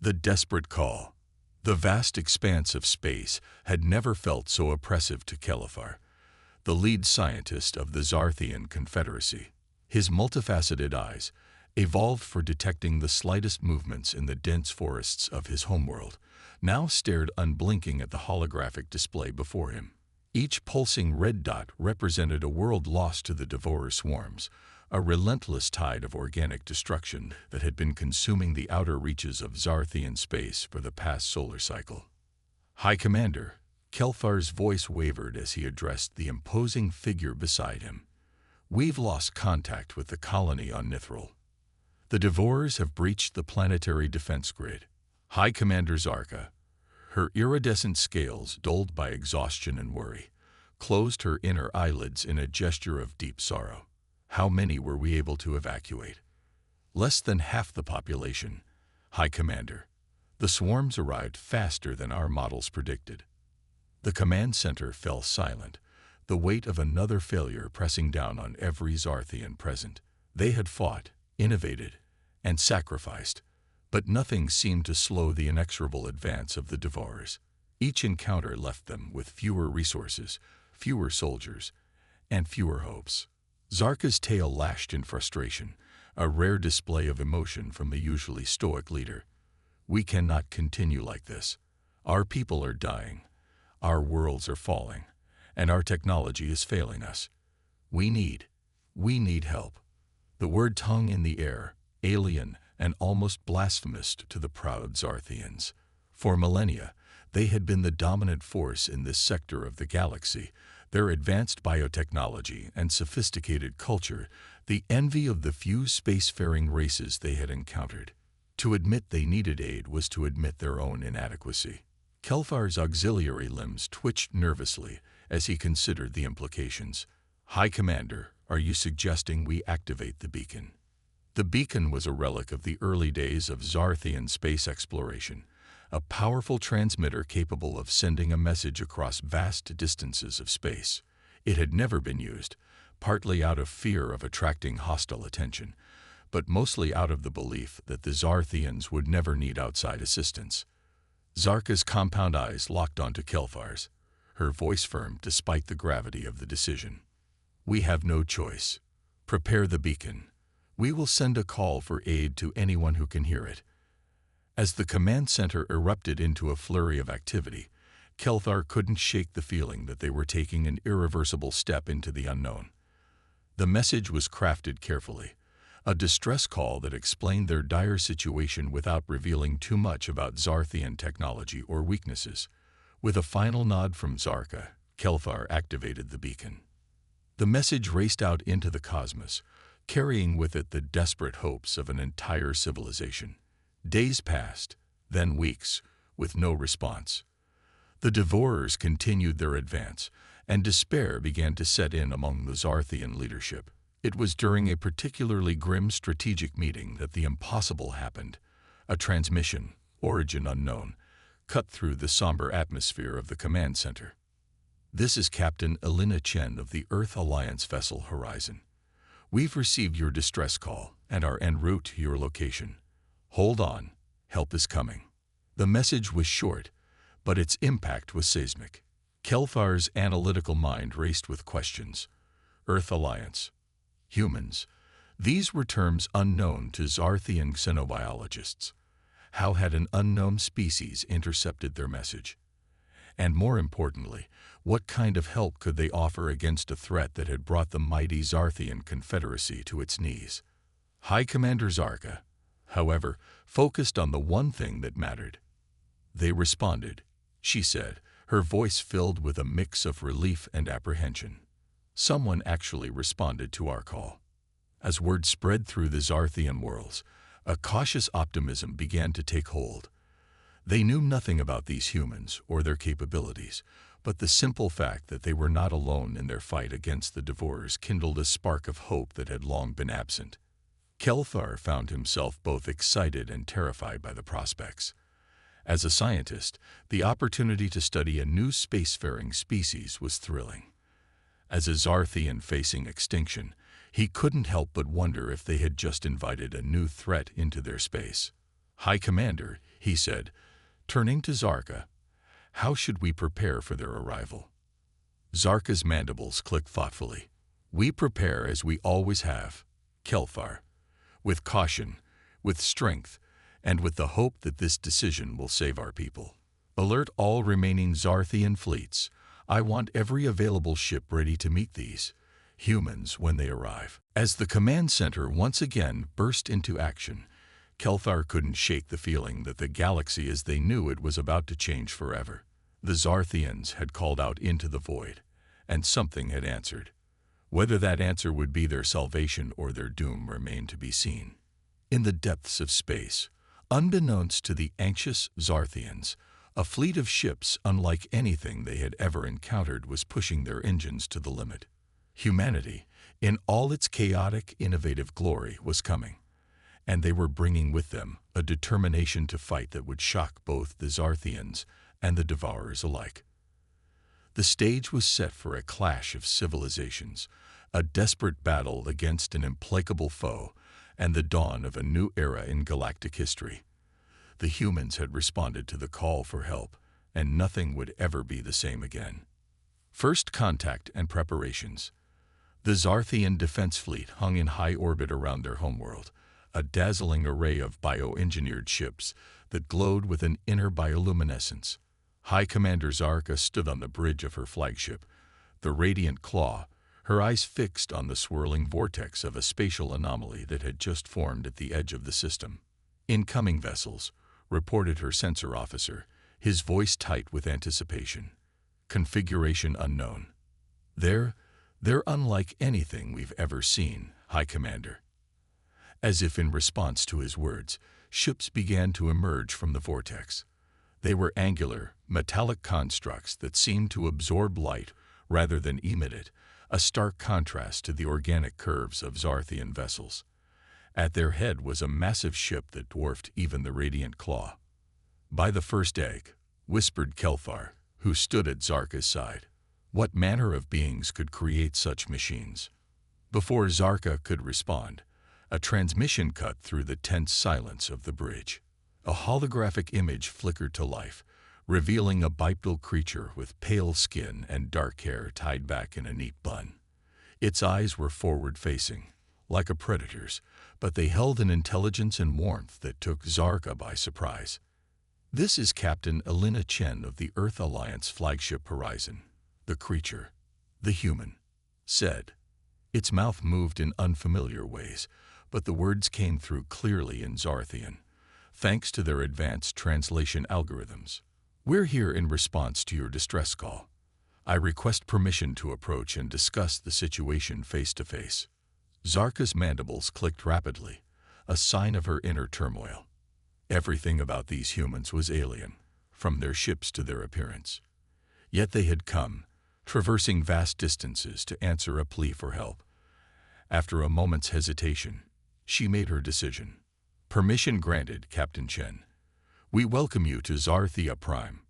The desperate call. The vast expanse of space had never felt so oppressive to Kelifar, the lead scientist of the Zarthian Confederacy. His multifaceted eyes, evolved for detecting the slightest movements in the dense forests of his homeworld, now stared unblinking at the holographic display before him. Each pulsing red dot represented a world lost to the devourer swarms, a relentless tide of organic destruction that had been consuming the outer reaches of Zarthian space for the past solar cycle. High Commander, Kelfar's voice wavered as he addressed the imposing figure beside him. We've lost contact with the colony on Nithral. The Devourers have breached the planetary defense grid. High Commander Zarka, her iridescent scales dulled by exhaustion and worry, closed her inner eyelids in a gesture of deep sorrow. How many were we able to evacuate? Less than half the population, High Commander. The swarms arrived faster than our models predicted. The command center fell silent, the weight of another failure pressing down on every Zarthian present. They had fought, innovated, and sacrificed, but nothing seemed to slow the inexorable advance of the Devourers. Each encounter left them with fewer resources, fewer soldiers, and fewer hopes. Zarka's tail lashed in frustration, a rare display of emotion from the usually stoic leader. We cannot continue like this. Our people are dying, our worlds are falling, and our technology is failing us. We need help. The word hung in the air, alien and almost blasphemous to the proud Zarthians. For millennia, they had been the dominant force in this sector of the galaxy, their advanced biotechnology and sophisticated culture the envy of the few spacefaring races they had encountered. To admit they needed aid was to admit their own inadequacy. Kelfar's auxiliary limbs twitched nervously as he considered the implications. High Commander, are you suggesting we activate the beacon? The beacon was a relic of the early days of Zarthian space exploration, a powerful transmitter capable of sending a message across vast distances of space. It had never been used, partly out of fear of attracting hostile attention, but mostly out of the belief that the Zarthians would never need outside assistance. Zarka's compound eyes locked onto Kelfar's, her voice firm despite the gravity of the decision. We have no choice. Prepare the beacon. We will send a call for aid to anyone who can hear it. As the command center erupted into a flurry of activity, Kelthar couldn't shake the feeling that they were taking an irreversible step into the unknown. The message was crafted carefully, a distress call that explained their dire situation without revealing too much about Zarthian technology or weaknesses. With a final nod from Zarka, Kelthar activated the beacon. The message raced out into the cosmos, carrying with it the desperate hopes of an entire civilization. Days passed, then weeks, with no response. The Devourers continued their advance, and despair began to set in among the Zarthian leadership. It was during a particularly grim strategic meeting that the impossible happened. A transmission, origin unknown, cut through the somber atmosphere of the command center. This is Captain Elena Chen of the Earth Alliance vessel Horizon. We've received your distress call and are en route to your location. Hold on, help is coming. The message was short, but its impact was seismic. Kelfar's analytical mind raced with questions. Earth Alliance. Humans. These were terms unknown to Zarthian xenobiologists. How had an unknown species intercepted their message? And more importantly, what kind of help could they offer against a threat that had brought the mighty Zarthian Confederacy to its knees? High Commander Zarka, however, focused on the one thing that mattered. They responded, she said, her voice filled with a mix of relief and apprehension. Someone actually responded to our call. As word spread through the Zarthian worlds, a cautious optimism began to take hold. They knew nothing about these humans or their capabilities, but the simple fact that they were not alone in their fight against the Devourers kindled a spark of hope that had long been absent. Kelthar found himself both excited and terrified by the prospects. As a scientist, the opportunity to study a new spacefaring species was thrilling. As a Zarthian facing extinction, he couldn't help but wonder if they had just invited a new threat into their space. "High Commander," he said, turning to Zarka, "how should we prepare for their arrival?" Zarka's mandibles clicked thoughtfully. "We prepare as we always have, Kelthar, with caution, with strength, and with the hope that this decision will save our people. Alert all remaining Zarthian fleets. I want every available ship ready to meet these humans when they arrive." As the command center once again burst into action, Kelthar couldn't shake the feeling that the galaxy as they knew it was about to change forever. The Zarthians had called out into the void, and something had answered. Whether that answer would be their salvation or their doom remained to be seen. In the depths of space, unbeknownst to the anxious Zarthians, a fleet of ships unlike anything they had ever encountered was pushing their engines to the limit. Humanity, in all its chaotic, innovative glory, was coming, and they were bringing with them a determination to fight that would shock both the Zarthians and the Devourers alike. The stage was set for a clash of civilizations, a desperate battle against an implacable foe, and the dawn of a new era in galactic history. The humans had responded to the call for help, and nothing would ever be the same again. First contact and preparations. The Zarthian defense fleet hung in high orbit around their homeworld, a dazzling array of bioengineered ships that glowed with an inner bioluminescence. High Commander Zarka stood on the bridge of her flagship, the Radiant Claw, her eyes fixed on the swirling vortex of a spatial anomaly that had just formed at the edge of the system. "Incoming vessels," reported her sensor officer, his voice tight with anticipation. "Configuration unknown." They're unlike anything we've ever seen, High Commander." As if in response to his words, ships began to emerge from the vortex. They were angular, metallic constructs that seemed to absorb light rather than emit it, a stark contrast to the organic curves of Zarthian vessels. At their head was a massive ship that dwarfed even the Radiant Claw. "By the first egg," whispered Kelthar, who stood at Zarka's side. "What manner of beings could create such machines?" Before Zarka could respond, a transmission cut through the tense silence of the bridge. A holographic image flickered to life, revealing a bipedal creature with pale skin and dark hair tied back in a neat bun. Its eyes were forward-facing, like a predator's, but they held an intelligence and warmth that took Zarka by surprise. "This is Captain Elena Chen of the Earth Alliance flagship Horizon," the creature, the human, said. Its mouth moved in unfamiliar ways, but the words came through clearly in Zarthian, thanks to their advanced translation algorithms. "We're here in response to your distress call. I request permission to approach and discuss the situation face to face." Zarka's mandibles clicked rapidly, a sign of her inner turmoil. Everything about these humans was alien, from their ships to their appearance. Yet they had come, traversing vast distances to answer a plea for help. After a moment's hesitation, she made her decision. "Permission granted, Captain Chen. We welcome you to Zarthia Prime."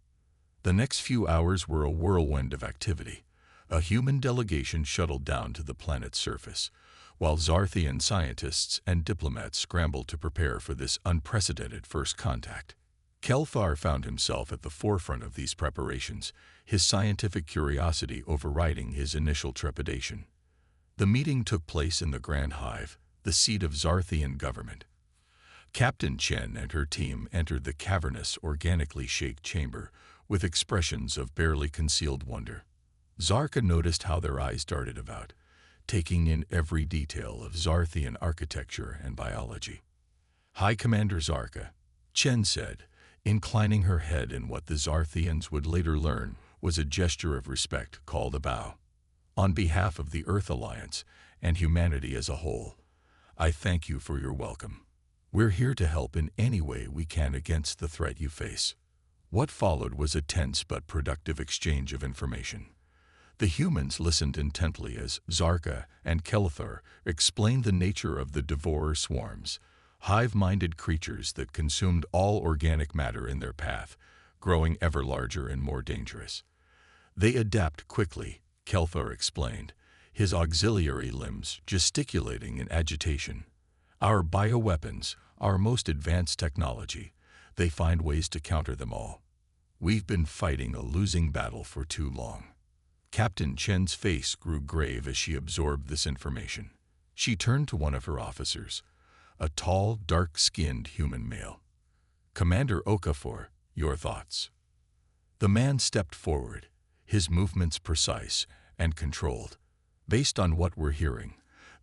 The next few hours were a whirlwind of activity. A human delegation shuttled down to the planet's surface, while Zarthian scientists and diplomats scrambled to prepare for this unprecedented first contact. Kelthar found himself at the forefront of these preparations, his scientific curiosity overriding his initial trepidation. The meeting took place in the Grand Hive, the seat of Zarthian government. Captain Chen and her team entered the cavernous, organically shaped chamber with expressions of barely concealed wonder. Zarka noticed how their eyes darted about, taking in every detail of Zarthian architecture and biology. "High Commander Zarka," Chen said, inclining her head in what the Zarthians would later learn was a gesture of respect called a bow. "On behalf of the Earth Alliance and humanity as a whole, I thank you for your welcome. We're here to help in any way we can against the threat you face." What followed was a tense but productive exchange of information. The humans listened intently as Zarka and Kelthar explained the nature of the devourer swarms, hive-minded creatures that consumed all organic matter in their path, growing ever larger and more dangerous. "They adapt quickly," Kelthar explained, his auxiliary limbs gesticulating in agitation. "Our bioweapons, our most advanced technology, they find ways to counter them all. We've been fighting a losing battle for too long." Captain Chen's face grew grave as she absorbed this information. She turned to one of her officers, a tall, dark-skinned human male. "Commander Okafor, your thoughts?" The man stepped forward, his movements precise and controlled. "Based on what we're hearing,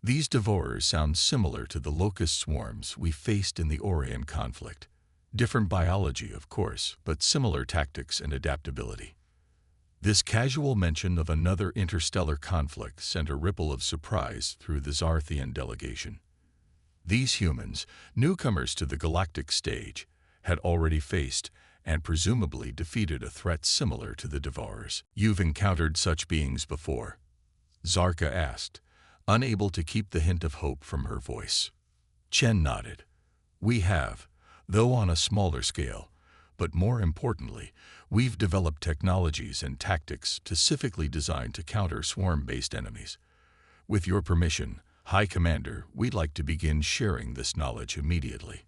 these devourers sound similar to the locust swarms we faced in the Orion conflict. Different biology, of course, but similar tactics and adaptability." This casual mention of another interstellar conflict sent a ripple of surprise through the Zarthian delegation. These humans, newcomers to the galactic stage, had already faced and presumably defeated a threat similar to the Devourers. "You've encountered such beings before?" Zarka asked, unable to keep the hint of hope from her voice. Chen nodded. "We have, though on a smaller scale, but more importantly, we've developed technologies and tactics specifically designed to counter swarm-based enemies. With your permission, High Commander, we'd like to begin sharing this knowledge immediately."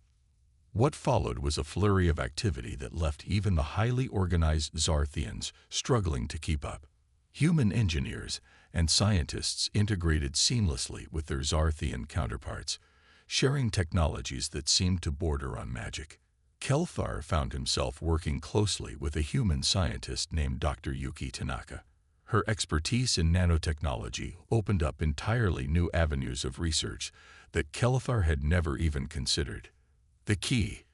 What followed was a flurry of activity that left even the highly organized Zarthians struggling to keep up. Human engineers and scientists integrated seamlessly with their Zarthian counterparts, sharing technologies that seemed to border on magic. Kelthar found himself working closely with a human scientist named Dr. Yuki Tanaka. Her expertise in nanotechnology opened up entirely new avenues of research that Kelthar had never even considered. "The key,"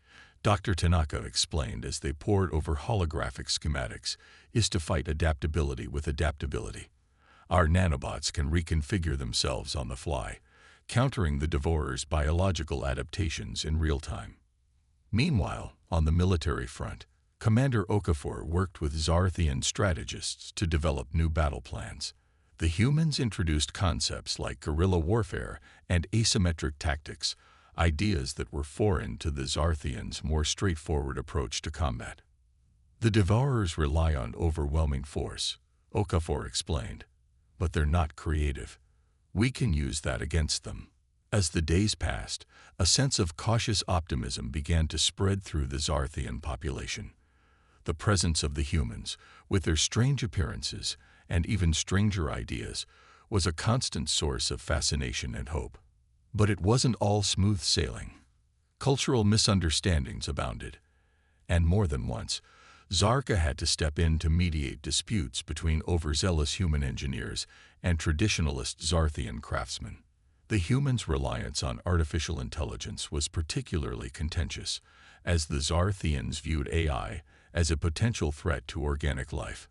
Dr. Tanaka explained as they pored over holographic schematics, "is to fight adaptability with adaptability. Our nanobots can reconfigure themselves on the fly, countering the Devourer's biological adaptations in real time." Meanwhile, on the military front, Commander Okafor worked with Zarthian strategists to develop new battle plans. The humans introduced concepts like guerrilla warfare and asymmetric tactics, ideas that were foreign to the Zarthians' more straightforward approach to combat. "The Devourers rely on overwhelming force," Okafor explained, "but they're not creative. We can use that against them." As the days passed, a sense of cautious optimism began to spread through the Zarthian population. The presence of the humans, with their strange appearances and even stranger ideas, was a constant source of fascination and hope. But it wasn't all smooth sailing. Cultural misunderstandings abounded, and more than once, Zarka had to step in to mediate disputes between overzealous human engineers and traditionalist Zarthian craftsmen. The humans' reliance on artificial intelligence was particularly contentious, as the Zarthians viewed AI as a potential threat to organic life.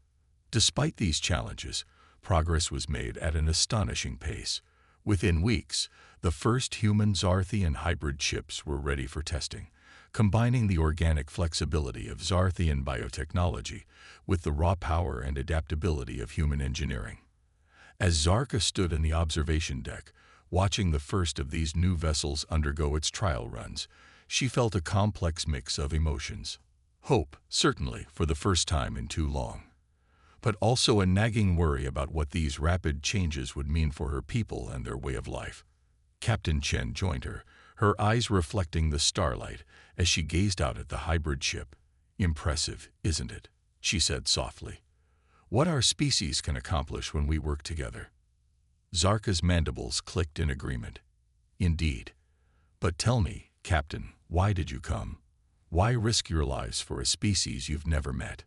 Despite these challenges, progress was made at an astonishing pace. Within weeks, the first human Zarthian hybrid ships were ready for testing, combining the organic flexibility of Zarthian biotechnology with the raw power and adaptability of human engineering. As Zarka stood in the observation deck, watching the first of these new vessels undergo its trial runs, she felt a complex mix of emotions. Hope, certainly, for the first time in too long, but also a nagging worry about what these rapid changes would mean for her people and their way of life. Captain Chen joined her, her eyes reflecting the starlight as she gazed out at the hybrid ship. "Impressive, isn't it?" she said softly. "What our species can accomplish when we work together." Zarka's mandibles clicked in agreement. "Indeed. But tell me, Captain, why did you come? Why risk your lives for a species you've never met?"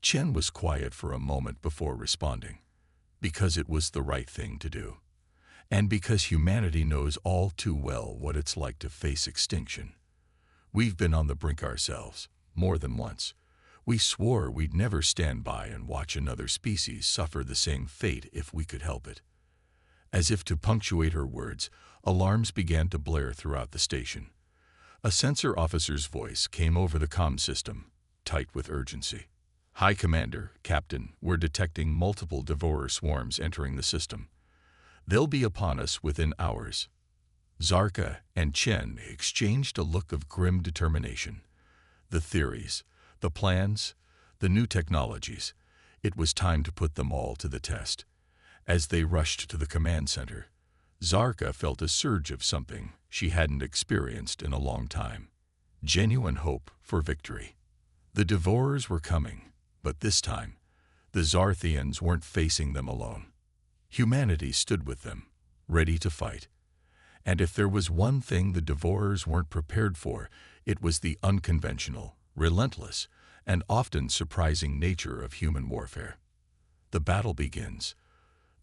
Chen was quiet for a moment before responding. "Because it was the right thing to do. And because humanity knows all too well what it's like to face extinction. We've been on the brink ourselves, more than once. We swore we'd never stand by and watch another species suffer the same fate if we could help it." As if to punctuate her words, alarms began to blare throughout the station. A sensor officer's voice came over the comm system, tight with urgency. "High Commander, Captain, we're detecting multiple Devourer swarms entering the system. They'll be upon us within hours." Zarka and Chen exchanged a look of grim determination. The theories, the plans, the new technologies, it was time to put them all to the test. As they rushed to the command center, Zarka felt a surge of something she hadn't experienced in a long time. Genuine hope for victory. The Devourers were coming, but this time, the Zarthians weren't facing them alone. Humanity stood with them, ready to fight. And if there was one thing the Devourers weren't prepared for, it was the unconventional, relentless, and often surprising nature of human warfare. The battle begins.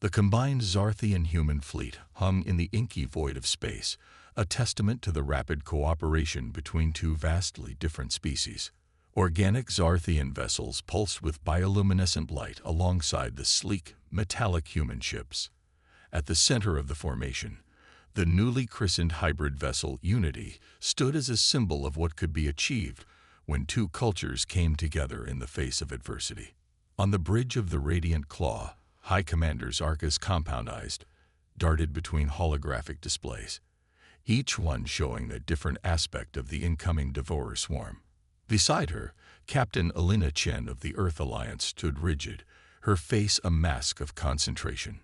The combined Zarthian human fleet hung in the inky void of space, a testament to the rapid cooperation between two vastly different species. Organic Zarthian vessels pulsed with bioluminescent light alongside the sleek, metallic human ships. At the center of the formation, the newly christened hybrid vessel Unity stood as a symbol of what could be achieved when two cultures came together in the face of adversity. On the bridge of the Radiant Claw, High Commander Zarka's compound eyes darted between holographic displays, each one showing a different aspect of the incoming Devourer swarm. Beside her, Captain Alina Chen of the Earth Alliance stood rigid, her face a mask of concentration.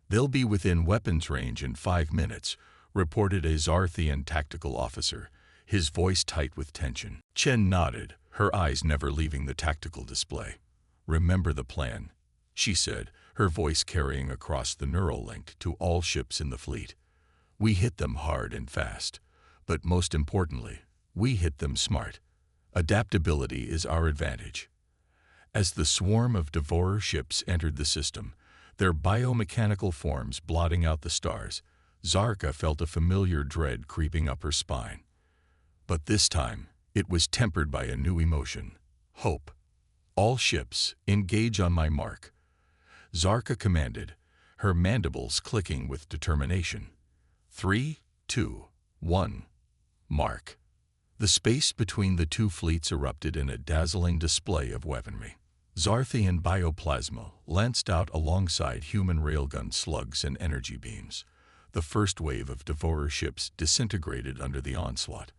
"They'll be within weapons range in 5 minutes," reported a Zarthian tactical officer, his voice tight with tension. Chen nodded, her eyes never leaving the tactical display. "Remember the plan," she said, her voice carrying across the neural link to all ships in the fleet. "We hit them hard and fast, but most importantly, we hit them smart. Adaptability is our advantage." As the swarm of Devourer ships entered the system, their biomechanical forms blotting out the stars, Zarka felt a familiar dread creeping up her spine. But this time, it was tempered by a new emotion: hope. "All ships, engage on my mark," Zarka commanded, her mandibles clicking with determination. 3, 2, 1, mark. The space between the two fleets erupted in a dazzling display of weaponry. Zarthian bioplasma lanced out alongside human railgun slugs and energy beams. The first wave of Devourer ships disintegrated under the onslaught,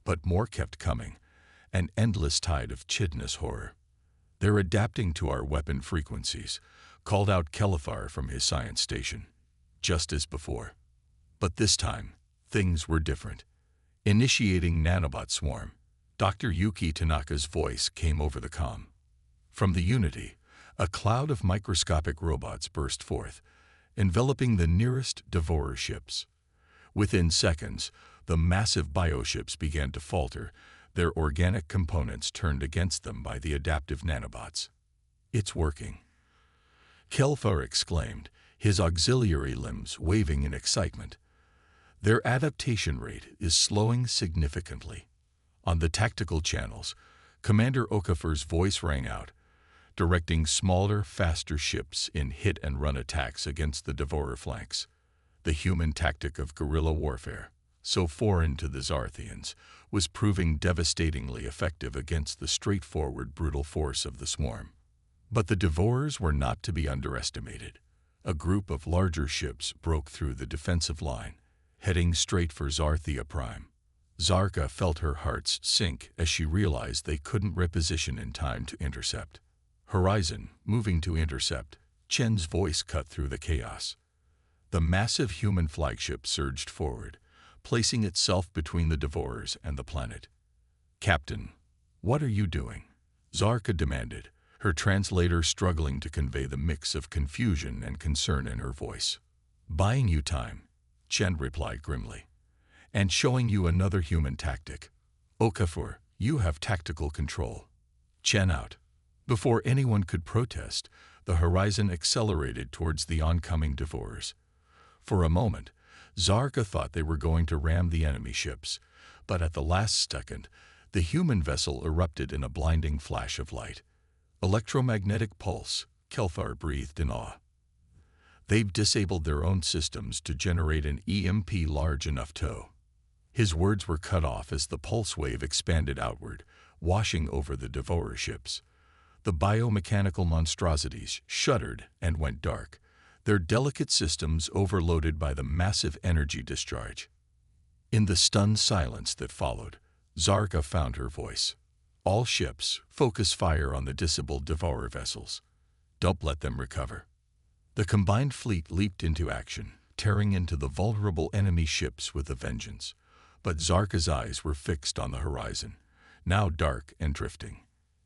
but more kept coming, an endless tide of chitinous horror. "They're adapting to our weapon frequencies," called out Kelifar from his science station, just as before. But this time, things were different. Initiating nanobot swarm, Dr. Yuki Tanaka's voice came over the comm. From the Unity, a cloud of microscopic robots burst forth, enveloping the nearest Devourer ships. Within seconds, the massive bioships began to falter, their organic components turned against them by the adaptive nanobots. "It's working," Kelfar exclaimed, his auxiliary limbs waving in excitement. "Their adaptation rate is slowing significantly." On the tactical channels, Commander Okafor's voice rang out, directing smaller, faster ships in hit-and-run attacks against the Devourer flanks. The human tactic of guerrilla warfare, so foreign to the Zarthians, was proving devastatingly effective against the straightforward, brutal force of the swarm. But the Devourers were not to be underestimated. A group of larger ships broke through the defensive line, heading straight for Zarthia Prime. Zarka felt her heart sink as she realized they couldn't reposition in time to intercept. "Horizon, moving to intercept," Chen's voice cut through the chaos. The massive human flagship surged forward, placing itself between the Devourers and the planet. "Captain, what are you doing?" Zarka demanded, her translator struggling to convey the mix of confusion and concern in her voice. "Buying you time," Chen replied grimly, "and showing you another human tactic. Okafor, you have tactical control. Chen out." Before anyone could protest, the Horizon accelerated towards the oncoming Devourers. For a moment, Zarka thought they were going to ram the enemy ships, but at the last second, the human vessel erupted in a blinding flash of light. "Electromagnetic pulse," Kelfar breathed in awe. "They've disabled their own systems to generate an EMP large enough to..." His words were cut off as the pulse wave expanded outward, washing over the Devourer ships. The biomechanical monstrosities shuddered and went dark, their delicate systems overloaded by the massive energy discharge. In the stunned silence that followed, Zarka found her voice. "All ships, focus fire on the disabled Devourer vessels. Don't let them recover." The combined fleet leaped into action, tearing into the vulnerable enemy ships with a vengeance. But Zarka's eyes were fixed on the horizon, now dark and drifting.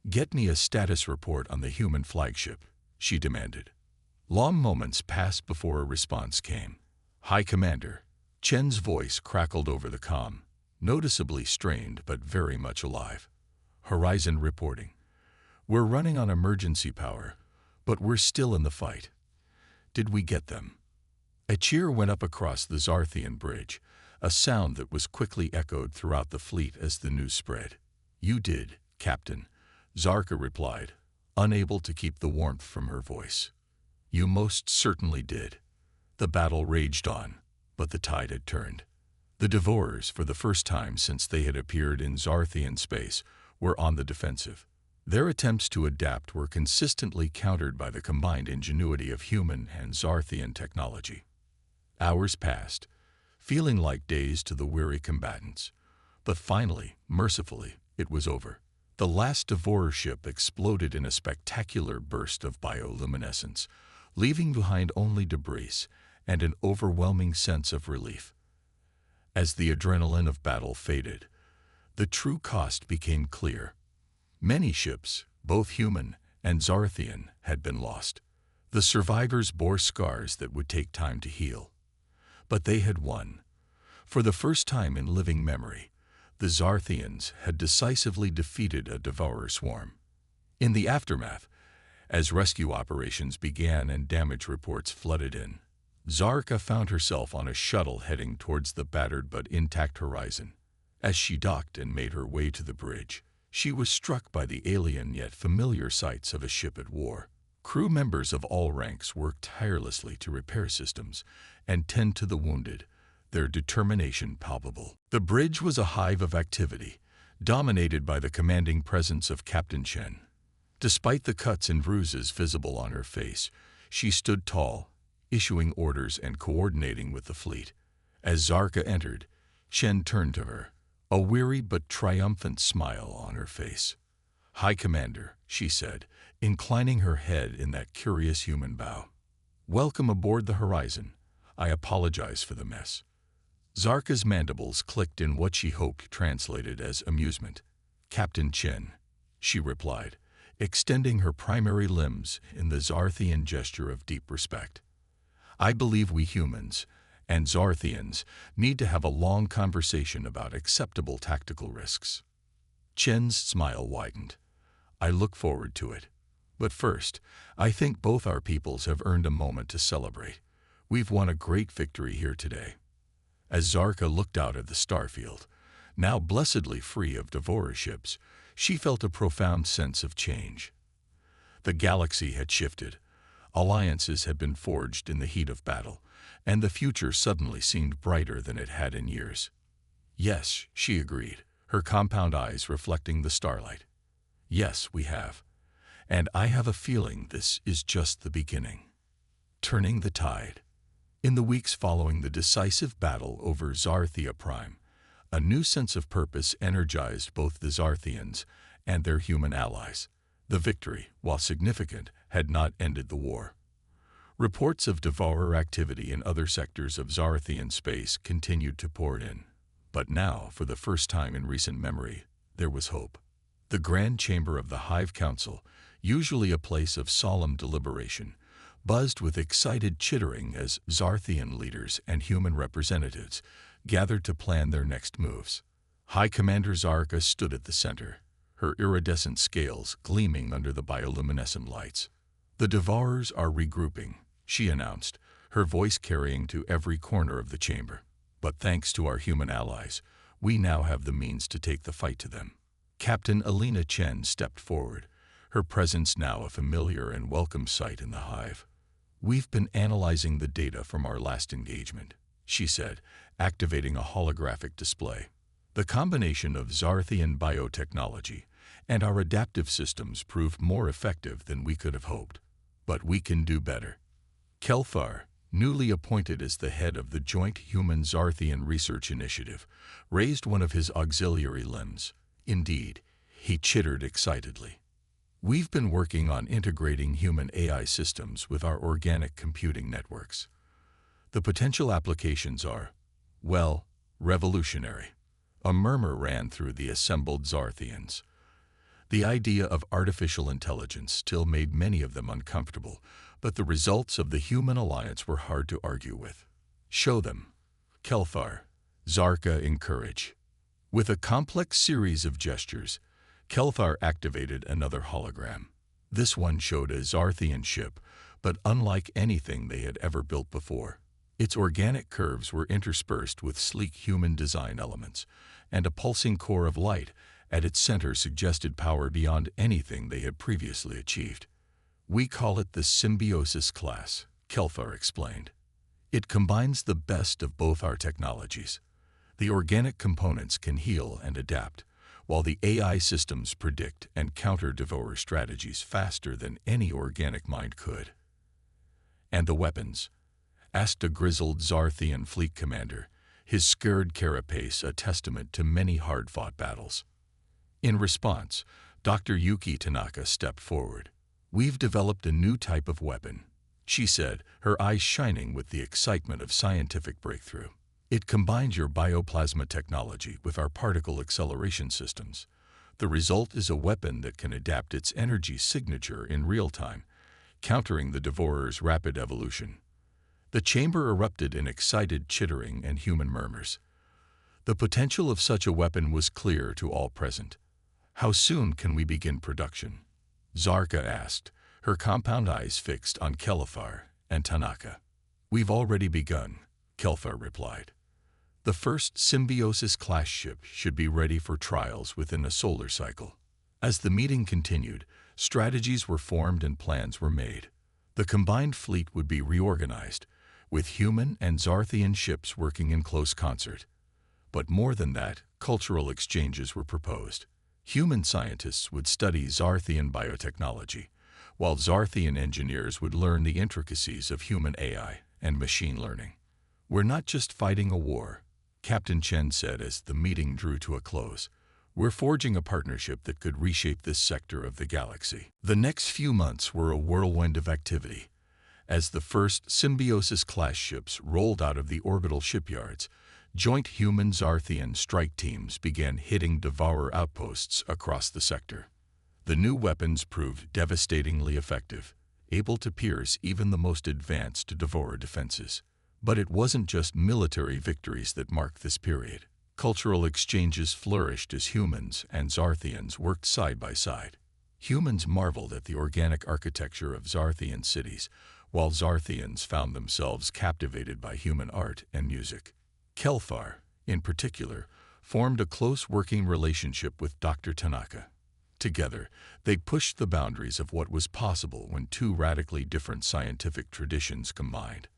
"Get me a status report on the human flagship," she demanded. Long moments passed before a response came. "High Commander." Chen's voice crackled over the comm, noticeably strained but very much alive. "Horizon reporting. We're running on emergency power, but we're still in the fight. Did we get them?" A cheer went up across the Zarthian bridge, a sound that was quickly echoed throughout the fleet as the news spread. "You did, Captain," Zarka replied, unable to keep the warmth from her voice. "You most certainly did." The battle raged on, but the tide had turned. The Devourers, for the first time since they had appeared in Zarthian space, were on the defensive. Their attempts to adapt were consistently countered by the combined ingenuity of human and Zarthian technology. Hours passed, feeling like days to the weary combatants. But finally, mercifully, it was over. The last Devourer ship exploded in a spectacular burst of bioluminescence, leaving behind only debris and an overwhelming sense of relief. As the adrenaline of battle faded, the true cost became clear. Many ships, both human and Zarthian, had been lost. The survivors bore scars that would take time to heal. But they had won. For the first time in living memory, the Zarthians had decisively defeated a Devourer swarm. In the aftermath, as rescue operations began and damage reports flooded in, Zarka found herself on a shuttle heading towards the battered but intact horizon. As she docked and made her way to the bridge, she was struck by the alien yet familiar sights of a ship at war. Crew members of all ranks worked tirelessly to repair systems and tend to the wounded, their determination palpable. The bridge was a hive of activity, dominated by the commanding presence of Captain Chen. Despite the cuts and bruises visible on her face, she stood tall, issuing orders and coordinating with the fleet. As Zarka entered, Chen turned to her, a weary but triumphant smile on her face. "High Commander," she said, inclining her head in that curious human bow. "Welcome aboard the Horizon. I apologize for the mess." Zarka's mandibles clicked in what she hoped translated as amusement. "Captain Chen," she replied, extending her primary limbs in the Zarthian gesture of deep respect. "I believe we humans and Zarthians need to have a long conversation about acceptable tactical risks." Chen's smile widened. "I look forward to it. But first, I think both our peoples have earned a moment to celebrate. We've won a great victory here today." As Zarka looked out at the starfield, now blessedly free of Devourer ships, she felt a profound sense of change. The galaxy had shifted, alliances had been forged in the heat of battle, and the future suddenly seemed brighter than it had in years. "Yes," she agreed, her compound eyes reflecting the starlight. "Yes, we have. And I have a feeling this is just the beginning." Turning the tide. In the weeks following the decisive battle over Zarthia Prime, a new sense of purpose energized both the Zarthians and their human allies. The victory, while significant, had not ended the war. Reports of Devourer activity in other sectors of Zarthian space continued to pour in. But now, for the first time in recent memory, there was hope. The Grand Chamber of the Hive Council, usually a place of solemn deliberation, buzzed with excited chittering as Zarthian leaders and human representatives gathered to plan their next moves. High Commander Zarka stood at the center, her iridescent scales gleaming under the bioluminescent lights. "The Devourers are regrouping," she announced, her voice carrying to every corner of the chamber. "But thanks to our human allies, we now have the means to take the fight to them." Captain Alina Chen stepped forward, her presence now a familiar and welcome sight in the hive. "We've been analyzing the data from our last engagement," she said, activating a holographic display. "The combination of Zarthian biotechnology and our adaptive systems proved more effective than we could have hoped. But we can do better." Kelfar, newly appointed as the head of the Joint Human-Zarthian Research Initiative, raised one of his auxiliary limbs. Indeed, he chittered excitedly. "We've been working on integrating human AI systems with our organic computing networks. The potential applications are, well, revolutionary. A murmur ran through the assembled Zarthians. The idea of artificial intelligence still made many of them uncomfortable, but the results of the human alliance were hard to argue with. Show them. Kelfar, Zarka encourage. With a complex series of gestures, Kelfar activated another hologram. This one showed a Zarthian ship, but unlike anything they had ever built before. Its organic curves were interspersed with sleek human design elements, and a pulsing core of light at its center suggested power beyond anything they had previously achieved. We call it the Symbiosis class, Kelfar explained. It combines the best of both our technologies. The organic components can heal and adapt, while the AI systems predict and counter devourer strategies faster than any organic mind could. And the weapons? Asked a grizzled Zarthian fleet commander, his scared carapace a testament to many hard-fought battles. In response, Dr. Yuki Tanaka stepped forward. "We've developed a new type of weapon," she said, her eyes shining with the excitement of scientific breakthrough. "It combines your bioplasma technology with our particle acceleration systems. The result is a weapon that can adapt its energy signature in real time, countering the devourer's rapid evolution." The chamber erupted in excited chittering and human murmurs. The potential of such a weapon was clear to all present. "How soon can we begin production?" Zarka asked, her compound eyes fixed on Kelfar and Tanaka. "We've already begun," Kelfar replied. "The first Symbiosis-class ship should be ready for trials within a solar cycle." As the meeting continued, strategies were formed and plans were made. The combined fleet would be reorganized, with human and Zarthian ships working in close concert. But more than that, cultural exchanges were proposed. Human scientists would study Zarthian biotechnology, while Zarthian engineers would learn the intricacies of human AI and machine learning. "We're not just fighting a war," Captain Chen said as the meeting drew to a close. "We're forging a partnership that could reshape this sector of the galaxy." The next few months were a whirlwind of activity. As the first Symbiosis-class ships rolled out of the orbital shipyards, joint human-Zarthian strike teams began hitting devourer outposts across the sector. The new weapons proved devastatingly effective, able to pierce even the most advanced devourer defenses. But it wasn't just military victories that marked this period. Cultural exchanges flourished as humans and Zarthians worked side by side. Humans marveled at the organic architecture of Zarthian cities, while Zarthians found themselves captivated by human art and music. Kelfar, in particular, formed a close working relationship with Dr. Tanaka. Together, they pushed the boundaries of what was possible when two radically different scientific traditions combined.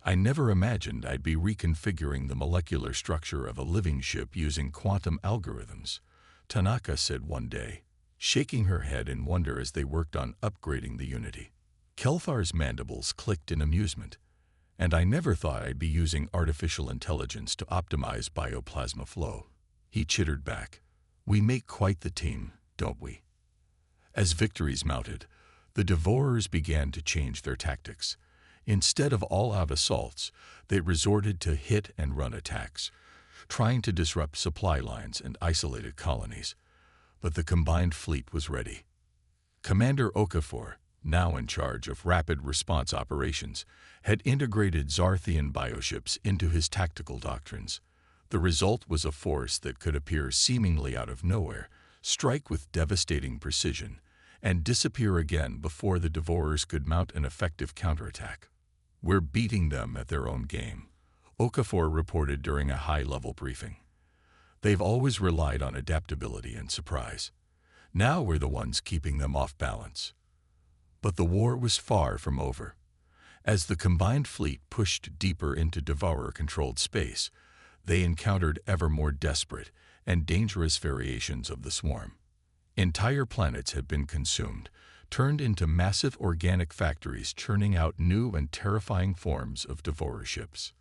"I never imagined I'd be reconfiguring the molecular structure of a living ship using quantum algorithms," Tanaka said one day, shaking her head in wonder as they worked on upgrading the Unity. Kelfar's mandibles clicked in amusement. "And I never thought I'd be using artificial intelligence to optimize bioplasma flow," he chittered back. "We make quite the team, don't we?" As victories mounted, the devourers began to change their tactics. Instead of all-out assaults, they resorted to hit-and-run attacks, trying to disrupt supply lines and isolated colonies. But the combined fleet was ready. Commander Okafor, now in charge of rapid response operations, had integrated Zarthian bioships into his tactical doctrines. The result was a force that could appear seemingly out of nowhere, strike with devastating precision, and disappear again before the devourers could mount an effective counterattack. "We're beating them at their own game," Okafor reported during a high-level briefing. "They've always relied on adaptability and surprise. Now we're the ones keeping them off balance." But the war was far from over. As the combined fleet pushed deeper into devourer-controlled space, they encountered ever more desperate and dangerous variations of the swarm. Entire planets had been consumed, turned into massive organic factories churning out new and terrifying forms of devourer ships.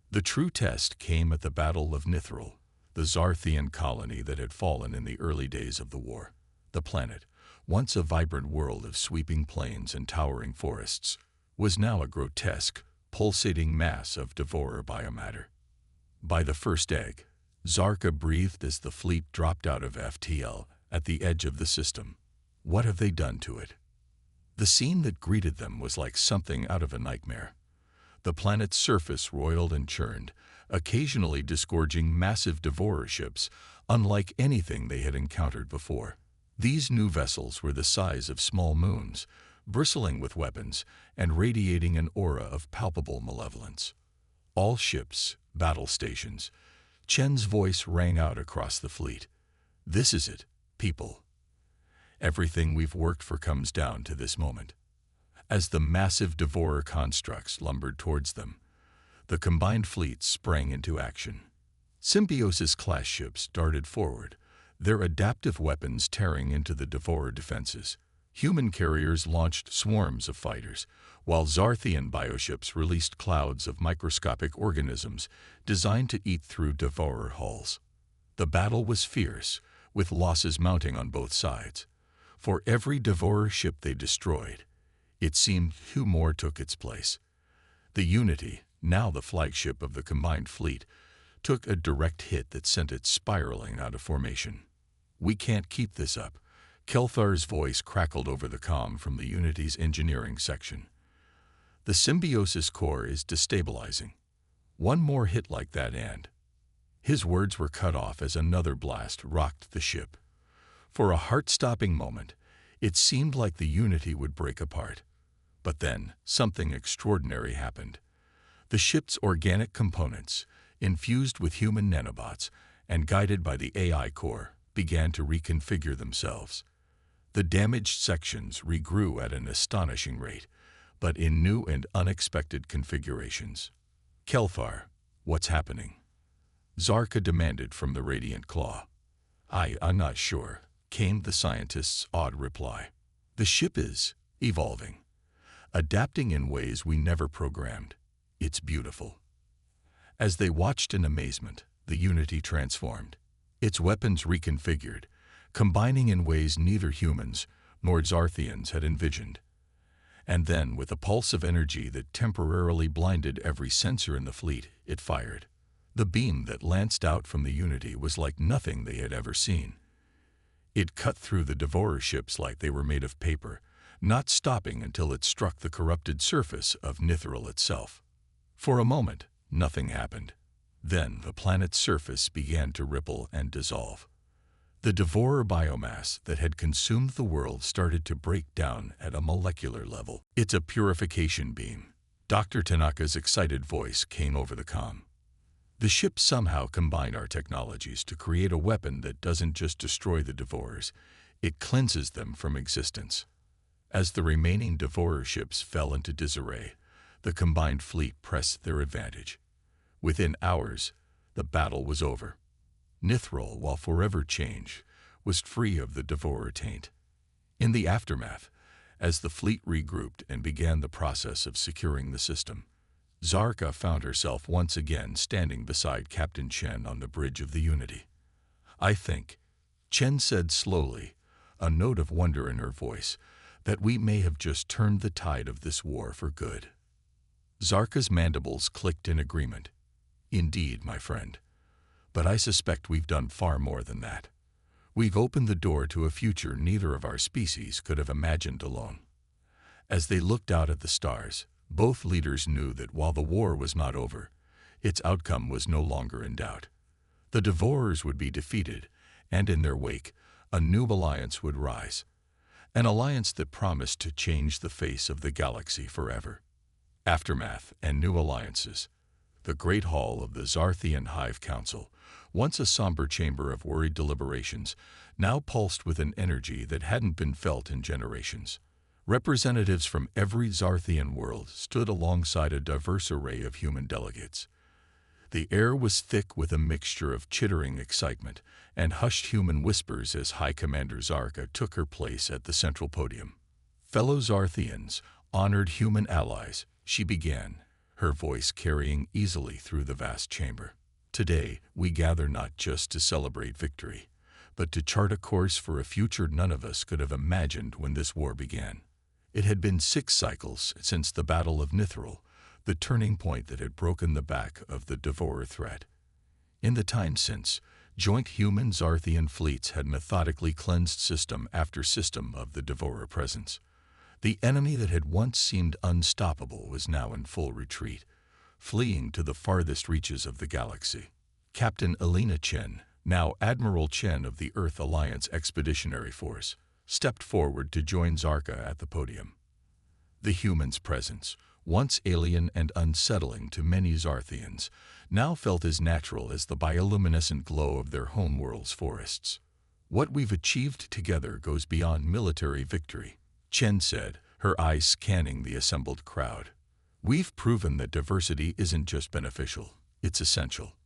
The true test came at the Battle of Nithril, the Zarthian colony that had fallen in the early days of the war. The planet, once a vibrant world of sweeping plains and towering forests, was now a grotesque, pulsating mass of devourer biomatter. By the first egg, Zarka breathed as the fleet dropped out of FTL at the edge of the system. What have they done to it? The scene that greeted them was like something out of a nightmare. The planet's surface roiled and churned, occasionally disgorging massive devourer ships, unlike anything they had encountered before. These new vessels were the size of small moons, bristling with weapons and radiating an aura of palpable malevolence. All ships, battle stations. Chen's voice rang out across the fleet. This is it, people. Everything we've worked for comes down to this moment. As the massive devourer constructs lumbered towards them, the combined fleet sprang into action. Symbiosis-class ships darted forward, their adaptive weapons tearing into the devourer defenses. Human carriers launched swarms of fighters, while Zarthian bioships released clouds of microscopic organisms designed to eat through devourer hulls. The battle was fierce, with losses mounting on both sides. For every devourer ship they destroyed, it seemed two more took its place. The Unity, now the flagship of the combined fleet, took a direct hit that sent it spiraling out of formation. We can't keep this up. Kelthar's voice crackled over the comm from the Unity's engineering section. The symbiosis core is destabilizing. One more hit like that and... His words were cut off as another blast rocked the ship. For a heart-stopping moment, it seemed like the Unity would break apart. But then, something extraordinary happened. The ship's organic components, infused with human nanobots and guided by the AI core, began to reconfigure themselves. The damaged sections regrew at an astonishing rate, but in new and unexpected configurations. Kelthar, what's happening? Zarka demanded from the Radiant Claw. I'm not sure, came the scientist's odd reply. The ship is evolving, adapting in ways we never programmed. It's beautiful. As they watched in amazement, the Unity transformed, its weapons reconfigured, combining in ways neither humans nor Zarthians had envisioned. And then, with a pulse of energy that temporarily blinded every sensor in the fleet, it fired. The beam that lanced out from the Unity was like nothing they had ever seen. It cut through the devourer ships like they were made of paper, not stopping until it struck the corrupted surface of Nithral itself. For a moment, nothing happened. Then the planet's surface began to ripple and dissolve. The devourer biomass that had consumed the world started to break down at a molecular level. It's a purification beam. Dr. Tanaka's excited voice came over the comm. The ship somehow combined our technologies to create a weapon that doesn't just destroy the devourers, it cleanses them from existence. As the remaining devourer ships fell into disarray, the combined fleet pressed their advantage. Within hours, the battle was over. Nithral, while forever changed, was free of the devourer taint. In the aftermath, as the fleet regrouped and began the process of securing the system, Zarka found herself once again standing beside Captain Chen on the bridge of the Unity. I think, Chen said slowly, a note of wonder in her voice, that we may have just turned the tide of this war for good. Zarka's mandibles clicked in agreement. Indeed, my friend. But I suspect we've done far more than that. We've opened the door to a future neither of our species could have imagined alone. As they looked out at the stars, both leaders knew that while the war was not over, its outcome was no longer in doubt. The devourers would be defeated, and in their wake, a new alliance would rise. An alliance that promised to change the face of the galaxy forever. Aftermath and new alliances. The great hall of the Zarthian Hive Council, once a somber chamber of worried deliberations, now pulsed with an energy that hadn't been felt in generations. Representatives from every Zarthian world stood alongside a diverse array of human delegates. The air was thick with a mixture of chittering excitement and hushed human whispers as High Commander Zarka took her place at the central podium. Fellow Zarthians, honored human allies, she began, her voice carrying easily through the vast chamber. Today, we gather not just to celebrate victory, but to chart a course for a future none of us could have imagined when this war began. It had been 6 cycles since the Battle of Nithral, the turning point that had broken the back of the Devourer threat. In the time since, joint human-Zarthian fleets had methodically cleansed system after system of the Devourer presence. The enemy that had once seemed unstoppable was now in full retreat, fleeing to the farthest reaches of the galaxy. Captain Elena Chen, now Admiral Chen of the Earth Alliance Expeditionary Force, stepped forward to join Zarka at the podium. The human's presence, once alien and unsettling to many Zarthians, now felt as natural as the bioluminescent glow of their homeworld's forests. "What we've achieved together goes beyond military victory," Chen said, her eyes scanning the assembled crowd. "We've proven that diversity isn't just beneficial, it's essential.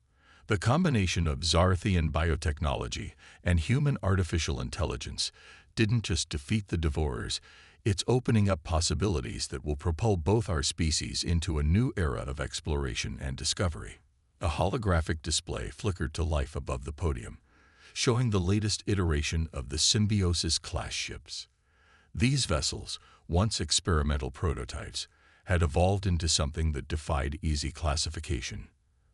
The combination of Zarthian biotechnology and human artificial intelligence didn't just defeat the Devourers, it's opening up possibilities that will propel both our species into a new era of exploration and discovery." A holographic display flickered to life above the podium, showing the latest iteration of the Symbiosis-class ships. These vessels, once experimental prototypes, had evolved into something that defied easy classification.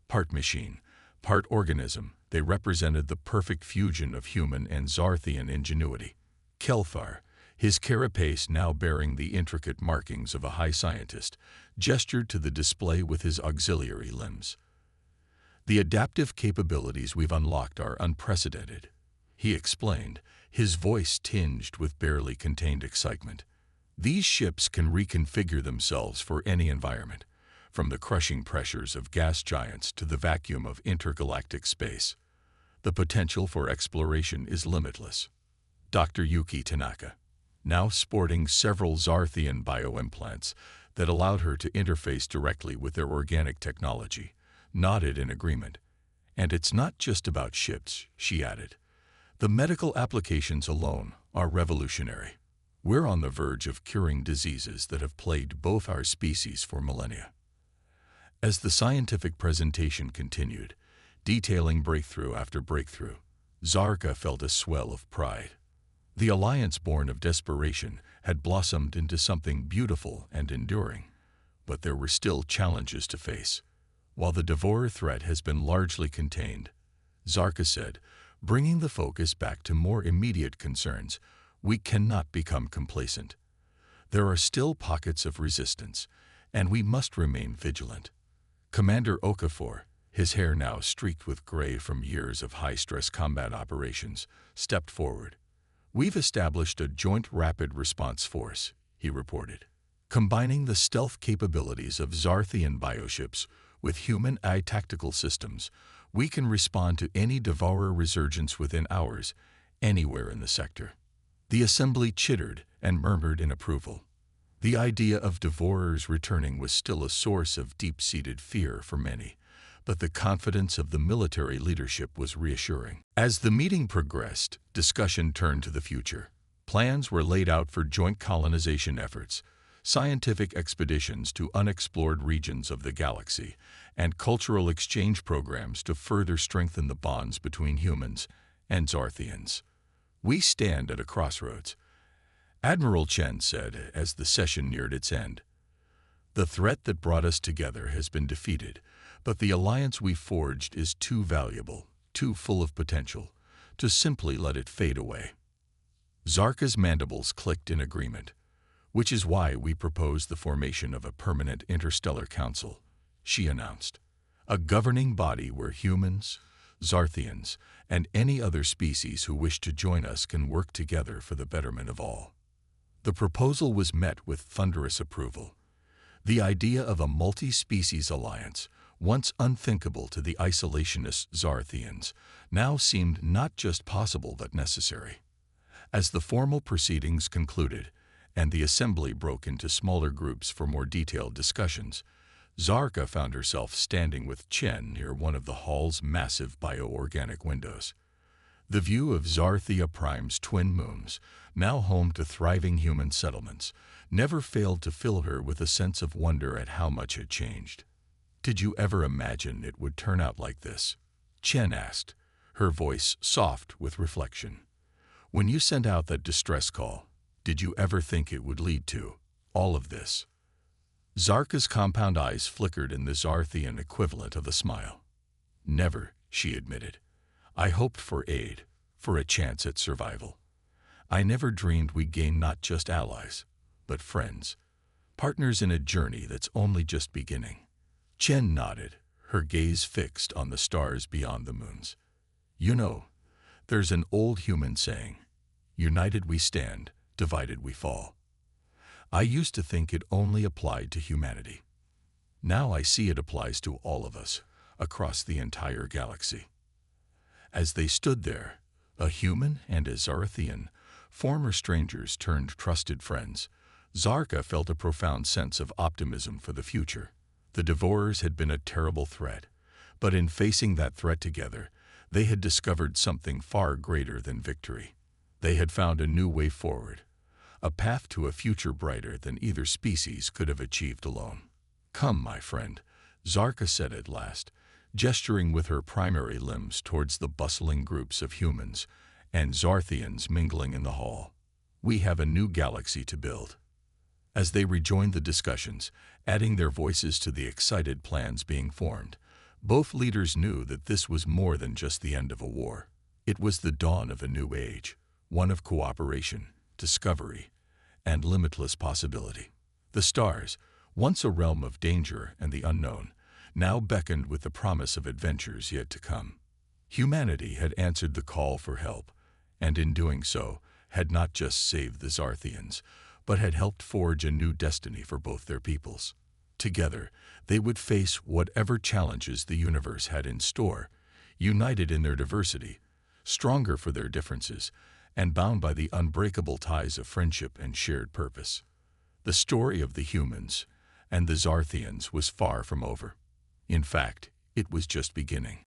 Part machine, part organism, they represented the perfect fusion of human and Zarthian ingenuity. Kelthar, his carapace now bearing the intricate markings of a high scientist, gestured to the display with his auxiliary limbs. "The adaptive capabilities we've unlocked are unprecedented," he explained, his voice tinged with barely contained excitement. "These ships can reconfigure themselves for any environment, from the crushing pressures of gas giants to the vacuum of intergalactic space. The potential for exploration is limitless." Dr. Yuki Tanaka, now sporting several Zarthian bioimplants that allowed her to interface directly with their organic technology, nodded in agreement. "And it's not just about ships," she added. "The medical applications alone are revolutionary. We're on the verge of curing diseases that have plagued both our species for millennia." As the scientific presentation continued, detailing breakthrough after breakthrough, Zarka felt a swell of pride. The alliance born of desperation had blossomed into something beautiful and enduring, but there were still challenges to face. "While the Devourer threat has been largely contained," Zarka said, bringing the focus back to more immediate concerns, "we cannot become complacent. There are still pockets of resistance, and we must remain vigilant." Commander Okafor, his hair now streaked with gray from years of high-stress combat operations, stepped forward. "We've established a joint rapid response force," he reported. "Combining the stealth capabilities of Zarthian bioships with human AI tactical systems, we can respond to any Devourer resurgence within hours, anywhere in the sector." The assembly chittered and murmured in approval. The idea of Devourers returning was still a source of deep-seated fear for many, but the confidence of the military leadership was reassuring. As the meeting progressed, discussion turned to the future. Plans were laid out for joint colonization efforts, scientific expeditions to unexplored regions of the galaxy, and cultural exchange programs to further strengthen the bonds between humans and Zarthians. "We stand at a crossroads," Admiral Chen said as the session neared its end. "The threat that brought us together has been defeated, but the alliance we forged is too valuable, too full of potential, to simply let it fade away." Zarka's mandibles clicked in agreement. "Which is why we propose the formation of a permanent interstellar council," she announced. "A governing body where humans, Zarthians, and any other species who wish to join us can work together for the betterment of all." The proposal was met with thunderous approval. The idea of a multi-species alliance, once unthinkable to the isolationist Zarthians, now seemed not just possible but necessary. As the formal proceedings concluded, and the assembly broke into smaller groups for more detailed discussions, Zarka found herself standing with Chen near one of the hall's massive bioorganic windows. The view of Zarthia Prime's twin moons, now home to thriving human settlements, never failed to fill her with a sense of wonder at how much had changed. "Did you ever imagine it would turn out like this?" Chen asked, her voice soft with reflection. "When you sent out that distress call, did you ever think it would lead to all of this?" Zarka's compound eyes flickered in the Zarthian equivalent of a smile. Never, she admitted. I hoped for aid, for a chance at survival. I never dreamed we'd gain not just allies, but friends. Partners in a journey that's only just beginning. Chen nodded, her gaze fixed on the stars beyond the moons. You know, there's an old human saying, united we stand, divided we fall. I used to think it only applied to humanity. Now I see it applies to all of us, across the entire galaxy. As they stood there, a human and a Zarthian, former strangers turned trusted friends, Zarka felt a profound sense of optimism for the future. The Devourers had been a terrible threat, but in facing that threat together, they had discovered something far greater than victory. They had found a new way forward, a path to a future brighter than either species could have achieved alone. Come, my friend, Zarka said at last, gesturing with her primary limbs towards the bustling groups of humans and Zarthians mingling in the hall. We have a new galaxy to build. As they rejoined the discussions, adding their voices to the excited plans being formed, both leaders knew that this was more than just the end of a war. It was the dawn of a new age, one of cooperation, discovery, and limitless possibility. The stars, once a realm of danger and the unknown, now beckoned with the promise of adventures yet to come. Humanity had answered the call for help, and in doing so, had not just saved the Zarthians, but had helped forge a new destiny for both their peoples. Together, they would face whatever challenges the universe had in store, united in their diversity, stronger for their differences, and bound by the unbreakable ties of friendship and shared purpose. The story of the humans and the Zarthians was far from over. In fact, it was just beginning.